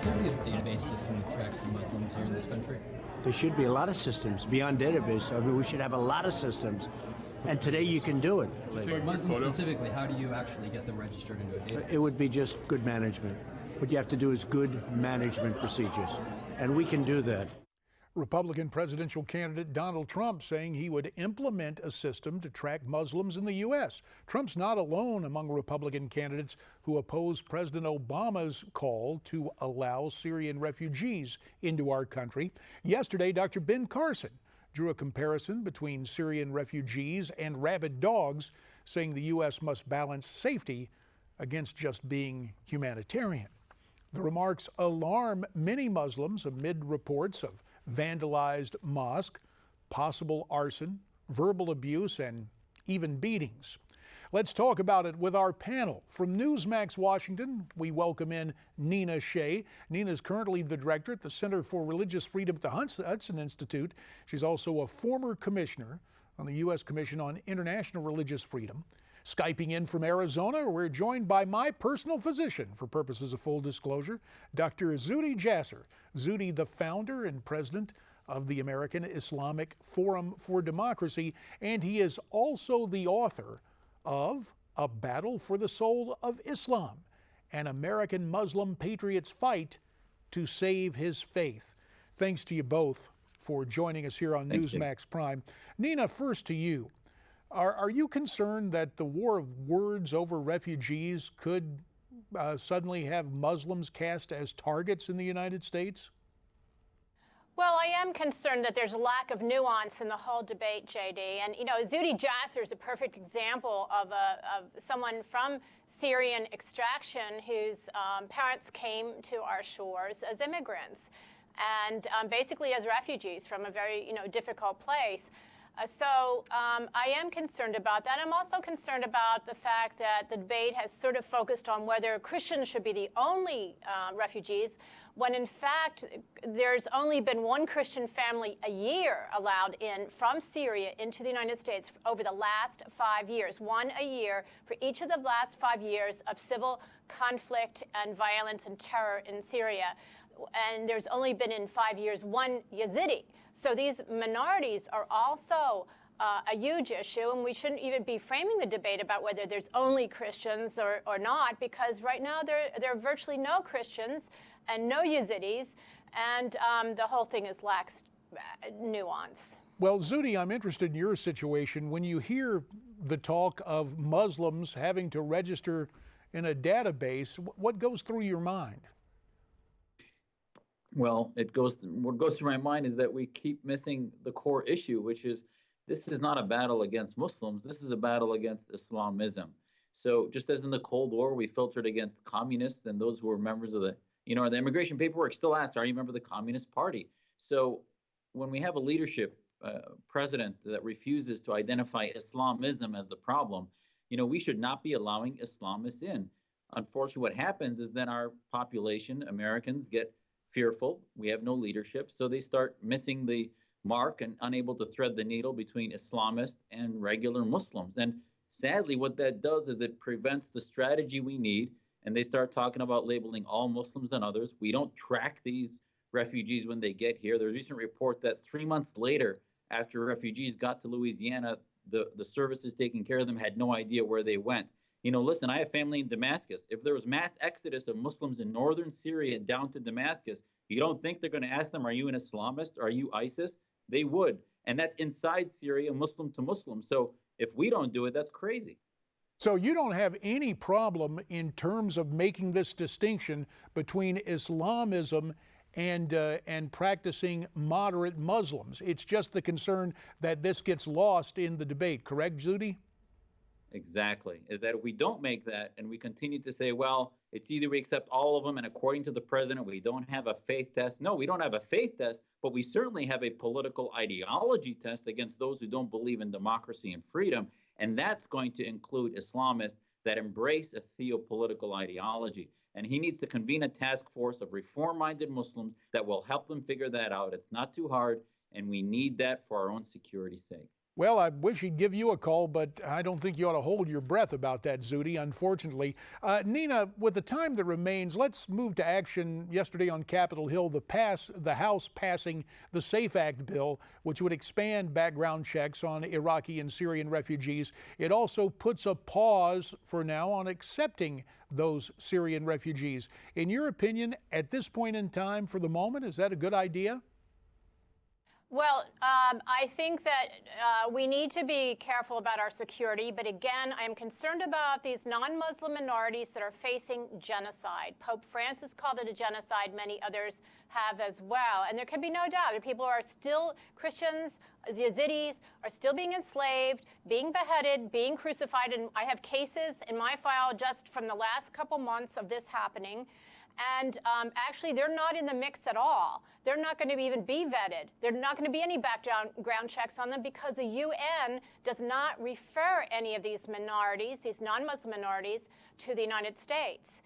there be a database system that tracks the Muslims here in this country? There should be a lot of systems beyond database. I mean, we should have a lot of systems. And today you can do it. For Muslims specifically, how do you actually get them registered into a database? It would be just good management. What you have to do is good management procedures. And we can do that. Republican presidential candidate Donald Trump saying he would implement a system to track Muslims in the U.S. Trump's not alone among Republican candidates who oppose President Obama's call to allow Syrian refugees into our country. Yesterday, Dr. Ben Carson drew a comparison between Syrian refugees and rabid dogs, saying the U.S. must balance safety against just being humanitarian. The remarks alarm many Muslims amid reports of vandalized mosque, possible arson, verbal abuse, and even beatings. Let's talk about it with our panel. From Newsmax Washington, we welcome in Nina Shea. Nina is currently the director at the Center for Religious Freedom at the Hudson Institute. She's also a former commissioner on the U.S. Commission on International Religious Freedom. Skyping in from Arizona, we're joined by my personal physician, for purposes of full disclosure, Dr. Zuhdi Jasser. Zuhdi, the founder and president of the American Islamic Forum for Democracy, and he is also the author of A Battle for the Soul of Islam, an American Muslim patriot's fight to save his faith. Thanks to you both for joining us here on Newsmax Prime. Nina, first to you. Are you concerned that the war of words over refugees could suddenly have Muslims cast as targets in the United States? Well, I am concerned that there's a lack of nuance in the whole debate, JD. And, you know, Zuhdi Jasser is a perfect example of someone from Syrian extraction whose parents came to our shores as immigrants and basically as refugees from a very, difficult place. So I am concerned about that. I'm also concerned about the fact that the debate has sort of focused on whether Christians should be the only refugees, when in fact there's only been one Christian family a year allowed in from Syria into the United States over the last 5 years, one a year for each of the last 5 years of civil conflict and violence and terror in Syria. And there's only been in 5 years one Yazidi. So these minorities are also a huge issue, and we shouldn't even be framing the debate about whether there's only Christians or not, because right now there are virtually no Christians and no Yazidis, and the whole thing lacks nuance. Well, Zuhdi, I'm interested in your situation. When you hear the talk of Muslims having to register in a database, what goes through your mind? Well, what goes through my mind is that we keep missing the core issue, which is this is not a battle against Muslims. This is a battle against Islamism. So just as in the Cold War, we filtered against communists and those who were members of the immigration paperwork still asked, are you a member of the Communist Party? So when we have a leadership president that refuses to identify Islamism as the problem, we should not be allowing Islamists in. Unfortunately, what happens is then our population, Americans, get fearful. We have no leadership. So they start missing the mark and unable to thread the needle between Islamists and regular Muslims. And sadly, what that does is it prevents the strategy we need. And they start talking about labeling all Muslims and others. We don't track these refugees when they get here. There's a recent report that 3 months later, after refugees got to Louisiana, the services taking care of them had no idea where they went. Listen, I have family in Damascus. If there was mass exodus of Muslims in northern Syria down to Damascus, you don't think they're going to ask them, are you an Islamist? Are you ISIS? They would. And that's inside Syria, Muslim to Muslim. So if we don't do it, that's crazy. So you don't have any problem in terms of making this distinction between Islamism and practicing moderate Muslims. It's just the concern that this gets lost in the debate. Correct, Zuhdi? Exactly. Is that if we don't make that and we continue to say, well, it's either we accept all of them and according to the president, we don't have a faith test. No, we don't have a faith test, but we certainly have a political ideology test against those who don't believe in democracy and freedom. And that's going to include Islamists that embrace a theopolitical ideology. And he needs to convene a task force of reform-minded Muslims that will help them figure that out. It's not too hard, and we need that for our own security's sake. Well, I wish he'd give you a call, but I don't think you ought to hold your breath about that, Zuhdi, unfortunately. Nina, with the time that remains, let's move to action. Yesterday on Capitol Hill, the House passing the SAFE Act bill, which would expand background checks on Iraqi and Syrian refugees. It also puts a pause for now on accepting those Syrian refugees. In your opinion, at this point in time, for the moment, is that a good idea? Well, I think that we need to be careful about our security, but again, I am concerned about these non-Muslim minorities that are facing genocide. Pope Francis called it a genocide, many others have as well. And there can be no doubt that people are still, Christians, Yazidis, are still being enslaved, being beheaded, being crucified. And I have cases in my file just from the last couple months of this happening. And actually, they're not in the mix at all. They're not going to even be vetted. There's not going to be any background checks on them because the UN does not refer any of these minorities, these non-Muslim minorities, to the United States.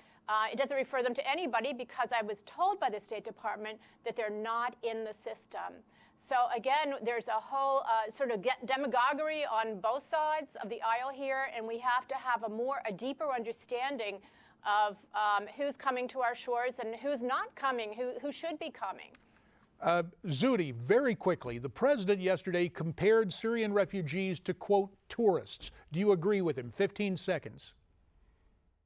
It doesn't refer them to anybody because I was told by the State Department that they're not in the system. So again, there's a whole sort of demagoguery on both sides of the aisle here, and we have to have a deeper understanding of who's coming to our shores and who's not coming, who should be coming. Zuhdi, very quickly, the president yesterday compared Syrian refugees to, quote, tourists. Do you agree with him? 15 seconds.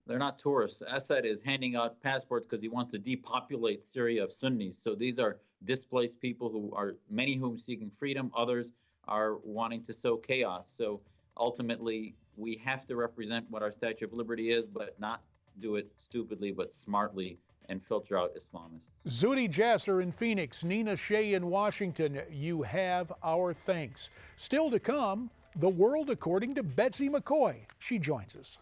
They're not tourists. Assad is handing out passports because he wants to depopulate Syria of Sunnis. So these are displaced people who are, many whom seeking freedom, others are wanting to sow chaos. So ultimately, we have to represent what our Statue of Liberty is, but not do it stupidly, but smartly, and filter out Islamists. Zuhdi Jasser in Phoenix, Nina Shea in Washington, you have our thanks. Still to come, the world according to Betsy McCoy. She joins us.